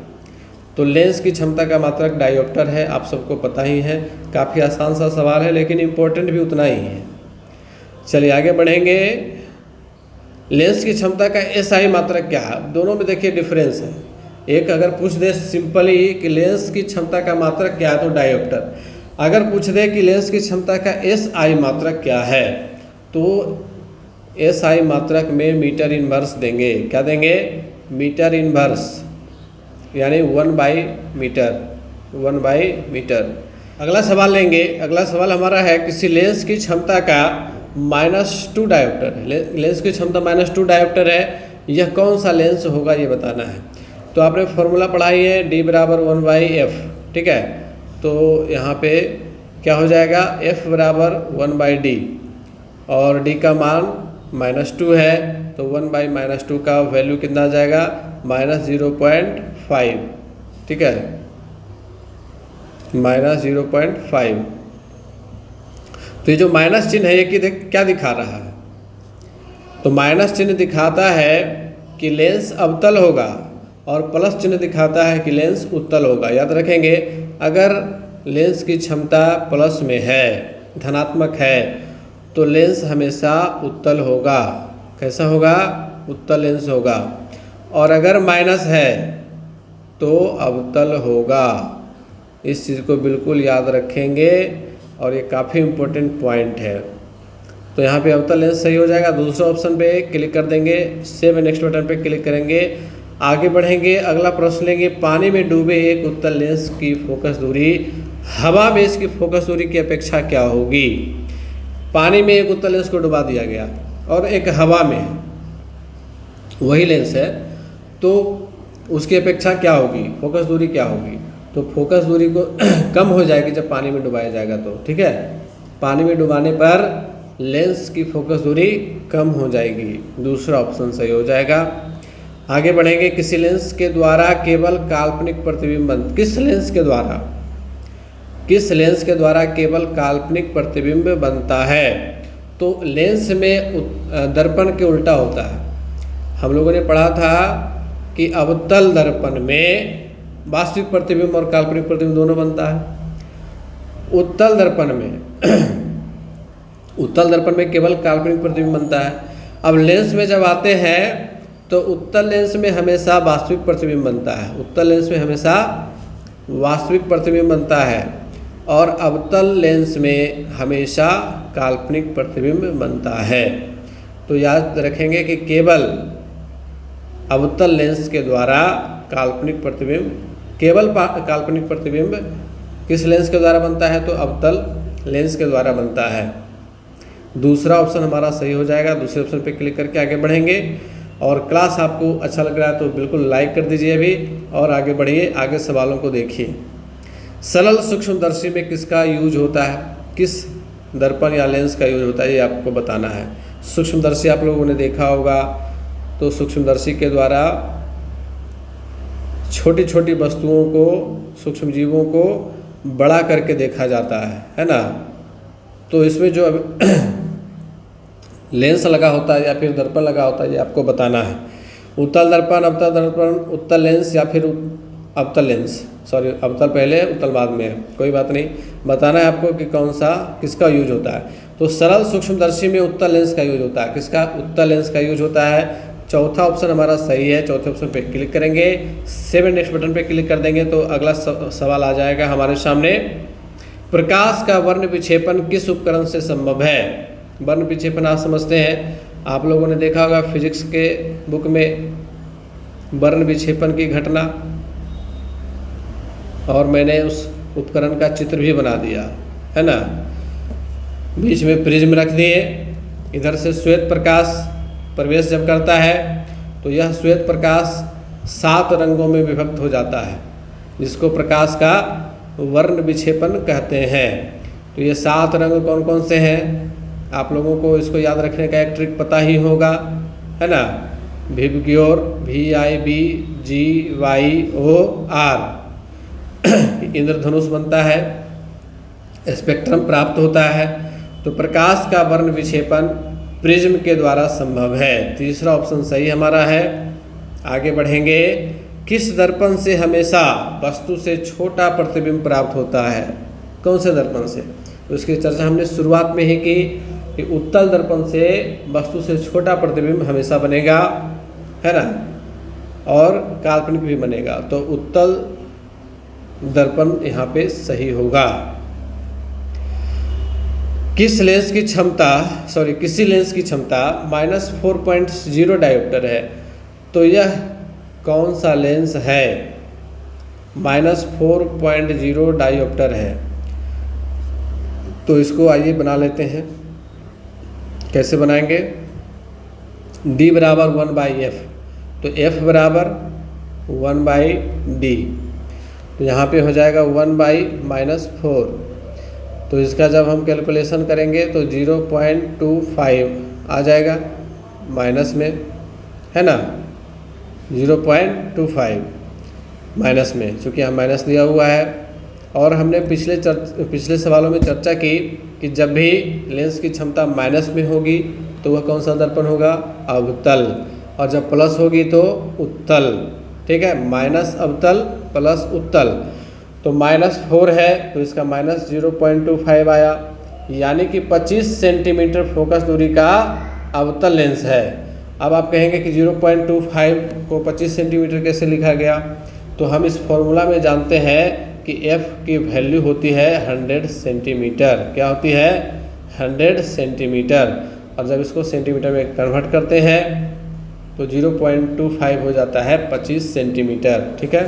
तो लेंस की क्षमता का मात्रक डायोप्टर है, आप सबको पता ही है। काफ़ी आसान सा सवाल है लेकिन इम्पोर्टेंट भी उतना ही है। चलिए आगे बढ़ेंगे। लेंस की क्षमता का एसआई मात्रक क्या है? दोनों में देखिए डिफरेंस है। एक अगर पूछ दे सिंपली कि लेंस की क्षमता का मात्रक क्या है तो डायोप्टर। अगर पूछ दे कि लेंस की क्षमता का एसआई मात्रक क्या है तो एसआई मात्रक में मीटर इनवर्स देंगे। क्या देंगे? मीटर इनवर्स, यानी 1/मीटर। अगला सवाल लेंगे। अगला सवाल हमारा है, किसी लेंस की क्षमता का -2 डायोप्टर है। लेंस की क्षमता -2 डायोप्टर है, यह कौन सा लेंस होगा ये बताना है। तो आपने फॉर्मूला पढ़ाई है, D = 1/f। ठीक है, तो यहाँ पे क्या हो जाएगा? F = 1/d और D का मान -2 है, तो 1/-2 का वैल्यू कितना आ जाएगा? -0.5। ठीक है, -0.5। तो ये जो माइनस चिन्ह है ये क्या दिखा रहा है? तो माइनस चिन्ह दिखाता है कि लेंस अवतल होगा और प्लस चिन्ह दिखाता है कि लेंस उत्तल होगा। याद रखेंगे, अगर लेंस की क्षमता प्लस में है, धनात्मक है, तो लेंस हमेशा उत्तल होगा। कैसा होगा? उत्तल लेंस होगा। और अगर माइनस है तो अवतल होगा। इस चीज़ को बिल्कुल याद रखेंगे और ये काफ़ी इम्पोर्टेंट पॉइंट है। तो यहाँ पे अवतल लेंस सही हो जाएगा। दूसरे ऑप्शन पे क्लिक कर देंगे, सेव नेक्स्ट बटन पे क्लिक करेंगे, आगे बढ़ेंगे। अगला प्रश्न लेंगे, पानी में डूबे एक उत्तल लेंस की फोकस दूरी हवा में इसकी फोकस दूरी की अपेक्षा क्या होगी? पानी में एक उत्तल लेंस को डुबा दिया गया और एक हवा में वही लेंस है, तो उसकी अपेक्षा क्या होगी? फोकस दूरी क्या होगी? तो फोकस दूरी को कम हो जाएगी जब पानी में डुबाया जाएगा तो। ठीक है, पानी में डुबाने पर लेंस की फोकस दूरी कम हो जाएगी। दूसरा ऑप्शन सही हो जाएगा। आगे बढ़ेंगे, किसी लेंस के द्वारा केवल काल्पनिक प्रतिबिंब किस लेंस के द्वारा केवल काल्पनिक प्रतिबिंब बनता है? तो लेंस में दर्पण के उल्टा होता है। हम लोगों ने पढ़ा था कि अवतल दर्पण में वास्तविक प्रतिबिंब और काल्पनिक प्रतिबिंब दोनों बनता है। उत्तल दर्पण में केवल काल्पनिक प्रतिबिंब बनता है। अब लेंस में जब आते हैं तो उत्तल लेंस में हमेशा वास्तविक प्रतिबिंब बनता है। उत्तल लेंस में हमेशा वास्तविक प्रतिबिंब बनता है और अवतल लेंस में हमेशा काल्पनिक प्रतिबिंब बनता है। तो याद रखेंगे कि केवल अवतल लेंस के द्वारा काल्पनिक प्रतिबिंब किस लेंस के द्वारा बनता है? तो अवतल लेंस के द्वारा बनता है। दूसरा ऑप्शन हमारा सही हो जाएगा। दूसरे ऑप्शन पे क्लिक करके आगे बढ़ेंगे। और क्लास आपको अच्छा लग रहा है तो बिल्कुल लाइक कर दीजिए अभी और आगे बढ़िए, आगे सवालों को देखिए। सरल सूक्ष्मदर्शी में किसका यूज होता है? किस दर्पण या लेंस का यूज होता है ये आपको बताना है। सूक्ष्मदर्शी आप लोगों ने देखा होगा, तो सूक्ष्मदर्शी के द्वारा छोटी छोटी वस्तुओं को, सूक्ष्म जीवों को बड़ा करके देखा जाता है ना। तो इसमें जो लेंस लगा होता है या फिर दर्पण लगा होता है ये आपको बताना है। उत्तल दर्पण, अवतल दर्पण, उत्तल लेंस या फिर अवतल लेंस, सॉरी अवतल पहले है उत्तल बाद में है, कोई बात नहीं, बताना है आपको कि कौन सा किसका यूज होता है। तो सरल सूक्ष्मदर्शी में उत्तल लेंस का यूज होता है। किसका? उत्तल लेंस का यूज होता है। चौथा ऑप्शन हमारा सही है। चौथे ऑप्शन पे क्लिक करेंगे, सेव एंड नेक्स्ट बटन पे क्लिक कर देंगे तो अगला सवाल आ जाएगा हमारे सामने। प्रकाश का वर्ण विक्षेपण किस उपकरण से संभव है? वर्ण विक्षेपण आप समझते हैं, आप लोगों ने देखा होगा फिजिक्स के बुक में वर्ण विक्षेपण की घटना, और मैंने उस उपकरण का चित्र भी बना दिया है ना। बीच में प्रिज्म रख दिए, इधर से श्वेत प्रकाश प्रवेश जब करता है तो यह श्वेत प्रकाश 7 रंगों में विभक्त हो जाता है, जिसको प्रकाश का वर्ण विक्षेपण कहते हैं। तो ये 7 रंग कौन कौन से हैं? आप लोगों को इसको याद रखने का एक ट्रिक पता ही होगा, है ना। विबग्योर, VIBGYOR इंद्रधनुष बनता है, स्पेक्ट्रम प्राप्त होता है। तो प्रकाश का वर्ण विक्षेपण प्रिज्म के द्वारा संभव है। तीसरा ऑप्शन सही हमारा है। आगे बढ़ेंगे। किस दर्पण से हमेशा वस्तु से छोटा प्रतिबिंब प्राप्त होता है? कौन से दर्पण से? तो इसकी चर्चा हमने शुरुआत में ही की कि उत्तल दर्पण से वस्तु से छोटा प्रतिबिंब हमेशा बनेगा, है ना, और काल्पनिक भी बनेगा। तो उत्तल दर्पण यहाँ पे सही होगा। किसी लेंस की क्षमता -4.0 डायोप्टर है, तो यह कौन सा लेंस है? -4.0 डायोप्टर है। तो इसको आइए बना लेते हैं। कैसे बनाएंगे? D बराबर 1/f, तो f बराबर 1/d, तो यहाँ पे हो जाएगा 1/-4। तो इसका जब हम कैलकुलेशन करेंगे तो 0.25 आ जाएगा माइनस में, है ना, 0.25 माइनस में, चूँकि यहाँ माइनस दिया हुआ है। और हमने पिछले सवालों में चर्चा की कि जब भी लेंस की क्षमता माइनस में होगी तो वह कौन सा दर्पण होगा? अवतल, और जब प्लस होगी तो उत्तल। ठीक है, माइनस अवतल प्लस उत्तल। तो -4 है तो इसका -0.25 आया, यानी कि 25 सेंटीमीटर फोकस दूरी का अवतल लेंस है। अब आप कहेंगे कि 0.25 को 25 सेंटीमीटर कैसे लिखा गया? तो हम इस फॉर्मूला में जानते हैं कि f की वैल्यू होती है 100 सेंटीमीटर। क्या होती है? 100 सेंटीमीटर। और जब इसको सेंटीमीटर में कन्वर्ट करते हैं तो 0.25 हो जाता है 25 सेंटीमीटर। ठीक है,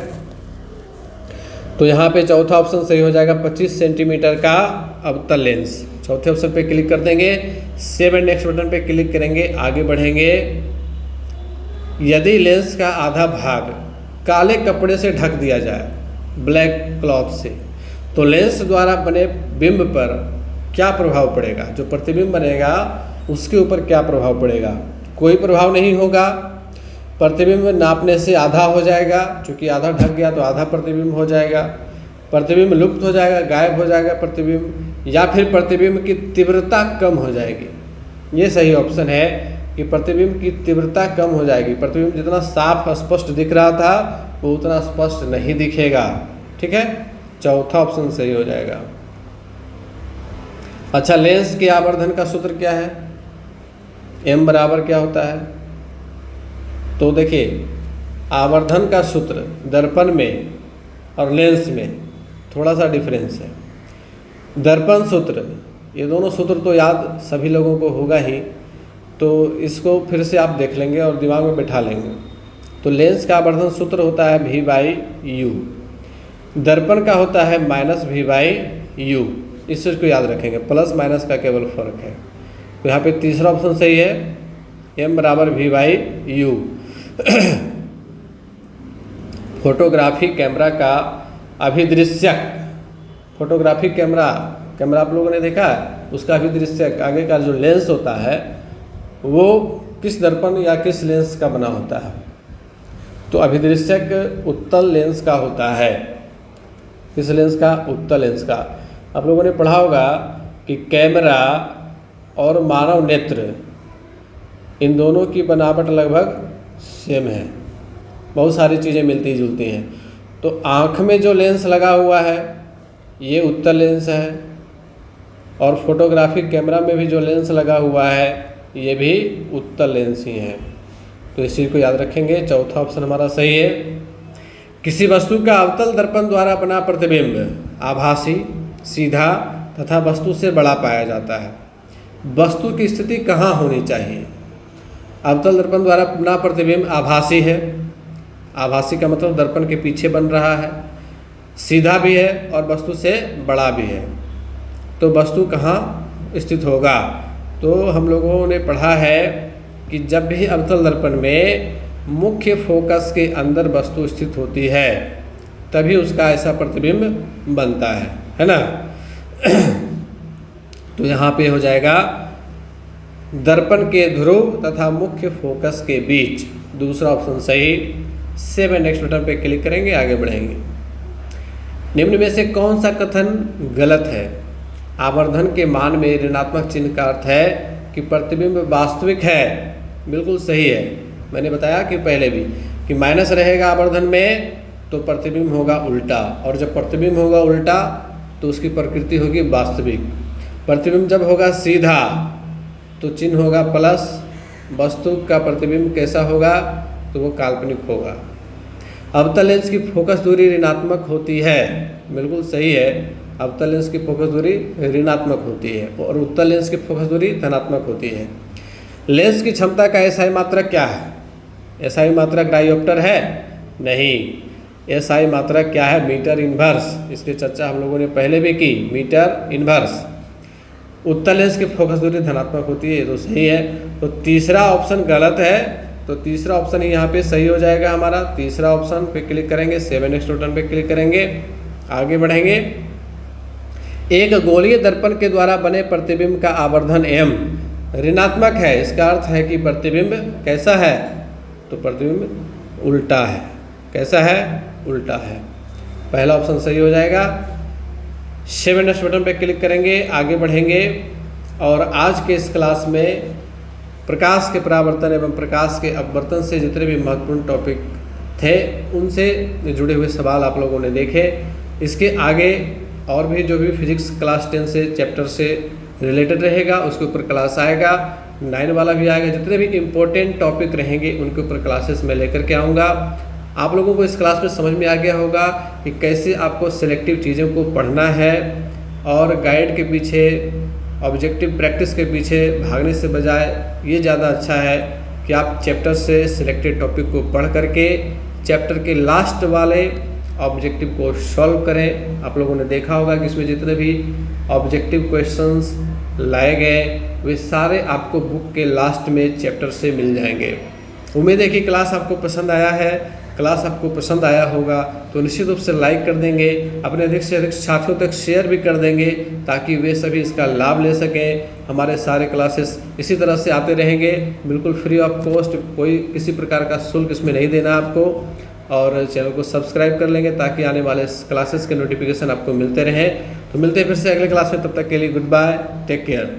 तो यहाँ पे चौथा ऑप्शन सही हो जाएगा, 25 सेंटीमीटर का अवतल लेंस। चौथे ऑप्शन पे क्लिक कर देंगे, सेव एंड नेक्स्ट बटन पे क्लिक करेंगे, आगे बढ़ेंगे। यदि लेंस का आधा भाग काले कपड़े से ढक दिया जाए, ब्लैक क्लॉथ से, तो लेंस द्वारा बने बिंब पर क्या प्रभाव पड़ेगा? जो प्रतिबिंब बनेगा उसके ऊपर क्या प्रभाव पड़ेगा? कोई प्रभाव नहीं होगा। प्रतिबिंब नापने से आधा हो जाएगा, क्योंकि आधा ढक गया तो आधा प्रतिबिंब हो जाएगा। प्रतिबिंब लुप्त हो जाएगा, गायब हो जाएगा प्रतिबिंब, या फिर प्रतिबिंब की तीव्रता कम हो जाएगी। ये सही ऑप्शन है कि प्रतिबिंब की तीव्रता कम हो जाएगी। प्रतिबिंब जितना साफ स्पष्ट दिख रहा था वो उतना स्पष्ट नहीं दिखेगा। ठीक है, चौथा ऑप्शन सही हो जाएगा। अच्छा, लेंस के आवर्धन का सूत्र क्या है? m बराबर क्या होता है? तो देखिए, आवर्धन का सूत्र दर्पण में और लेंस में थोड़ा सा डिफरेंस है। दर्पण सूत्र, ये दोनों सूत्र तो याद सभी लोगों को होगा ही, तो इसको फिर से आप देख लेंगे और दिमाग में बैठा लेंगे। तो लेंस का आवर्धन सूत्र होता है V/U, दर्पण का होता है -V/U। इस चीज़ को याद रखेंगे, प्लस माइनस का केवल फर्क है। तो यहाँ पे तीसरा ऑप्शन सही है, m बराबर V/U। फोटोग्राफी कैमरा का अभिदृश्यक, फोटोग्राफी कैमरा आप लोगों ने देखा है, उसका अभिदृश्यक आगे का जो लेंस होता है वो किस दर्पण या किस लेंस का बना होता है? तो अभिदृश्यक उत्तल लेंस का होता है। किस लेंस का? उत्तल लेंस का। आप लोगों ने पढ़ा होगा कि कैमरा और मानव नेत्र, इन दोनों की बनावट लगभग सेम है, बहुत सारी चीज़ें मिलती जुलती हैं। तो आँख में जो लेंस लगा हुआ है ये उत्तल लेंस है, और फोटोग्राफिक कैमरा में भी जो लेंस लगा हुआ है ये भी उत्तल लेंस ही है। तो इस चीज़ को याद रखेंगे। चौथा ऑप्शन हमारा सही है। किसी वस्तु का अवतल दर्पण द्वारा बना प्रतिबिंब आभासी, सीधा तथा वस्तु से बड़ा पाया जाता है। वस्तु की स्थिति कहाँ होनी चाहिए? अवतल दर्पण द्वारा बना प्रतिबिंब आभासी है, आभासी का मतलब दर्पण के पीछे बन रहा है, सीधा भी है और वस्तु से बड़ा भी है। तो वस्तु कहाँ स्थित होगा? तो हम लोगों ने पढ़ा है कि जब भी अवतल दर्पण में मुख्य फोकस के अंदर वस्तु स्थित होती है तभी उसका ऐसा प्रतिबिंब बनता है ना। तो यहाँ पे हो जाएगा दर्पण के ध्रुव तथा मुख्य फोकस के बीच, दूसरा ऑप्शन सही। 7 नेक्स्ट बटन पे क्लिक करेंगे, आगे बढ़ेंगे। निम्न में से कौन सा कथन गलत है? आवर्धन के मान में ऋणात्मक चिन्ह का अर्थ है कि प्रतिबिंब वास्तविक है। बिल्कुल सही है। मैंने बताया कि पहले भी कि माइनस रहेगा आवर्धन में तो प्रतिबिंब होगा उल्टा, और जब प्रतिबिंब होगा उल्टा तो उसकी प्रकृति होगी वास्तविक। प्रतिबिंब जब होगा सीधा तो चिन्ह होगा प्लस, वस्तु का प्रतिबिंब कैसा होगा? तो वो काल्पनिक होगा। अवतल लेंस की फोकस दूरी ऋणात्मक होती है। बिल्कुल सही है। अवतल लेंस की फोकस दूरी ऋणात्मक होती है और उत्तल लेंस की फोकस दूरी धनात्मक होती है। लेंस की क्षमता का एसआई मात्रक क्या है? एसआई मात्रक डायोप्टर है? नहीं। एसआई मात्रक क्या है? Metre inverse. इसकी चर्चा हम लोगों ने पहले भी की, मीटर इनवर्स। उत्तल लेंस की फोकस दूरी धनात्मक होती है, तो सही है। तो तीसरा ऑप्शन गलत है, तो तीसरा ऑप्शन ही यहाँ पे सही हो जाएगा हमारा। तीसरा ऑप्शन पे क्लिक करेंगे, 7 नेक्स्ट बटन पे क्लिक करेंगे, आगे बढ़ेंगे। एक गोलीय दर्पण के द्वारा बने प्रतिबिंब का आवर्धन m ऋणात्मक है। इसका अर्थ है कि प्रतिबिंब कैसा है? तो प्रतिबिंब उल्टा है। कैसा है? उल्टा है। पहला ऑप्शन सही हो जाएगा। 7 नेक्स्ट बटन पे क्लिक करेंगे, आगे बढ़ेंगे। और आज के इस क्लास में प्रकाश के परावर्तन एवं प्रकाश के अपवर्तन से जितने भी महत्वपूर्ण टॉपिक थे उनसे जुड़े हुए सवाल आप लोगों ने देखे। इसके आगे और भी जो भी फिजिक्स क्लास 10 से चैप्टर से रिलेटेड रहेगा उसके ऊपर क्लास आएगा, 9 वाला भी आएगा। जितने भी इम्पोर्टेंट टॉपिक रहेंगे उनके ऊपर क्लासेस मैं लेकर के आऊँगा। आप लोगों को इस क्लास में समझ में आ गया होगा कि कैसे आपको सिलेक्टिव चीज़ों को पढ़ना है, और गाइड के पीछे, ऑब्जेक्टिव प्रैक्टिस के पीछे भागने से बजाय ये ज़्यादा अच्छा है कि आप चैप्टर से सिलेक्टेड टॉपिक को पढ़ करके चैप्टर के लास्ट वाले ऑब्जेक्टिव को सॉल्व करें। आप लोगों ने देखा होगा कि इसमें जितने भी ऑब्जेक्टिव क्वेश्चंस लाए गए वे सारे आपको बुक के लास्ट में चैप्टर से मिल जाएंगे। उम्मीद है कि क्लास आपको पसंद आया है। क्लास आपको पसंद आया होगा तो निश्चित रूप से लाइक कर देंगे, अपने अधिक से अधिक साथियों तक शेयर भी कर देंगे ताकि वे सभी इसका लाभ ले सकें। हमारे सारे क्लासेस इसी तरह से आते रहेंगे, बिल्कुल फ्री ऑफ कॉस्ट, कोई किसी प्रकार का शुल्क इसमें नहीं देना आपको। और चैनल को सब्सक्राइब कर लेंगे ताकि आने वाले क्लासेस के नोटिफिकेशन आपको मिलते रहें। तो मिलते हैं फिर से अगले क्लास में, तब तक के लिए गुड बाय, टेक केयर।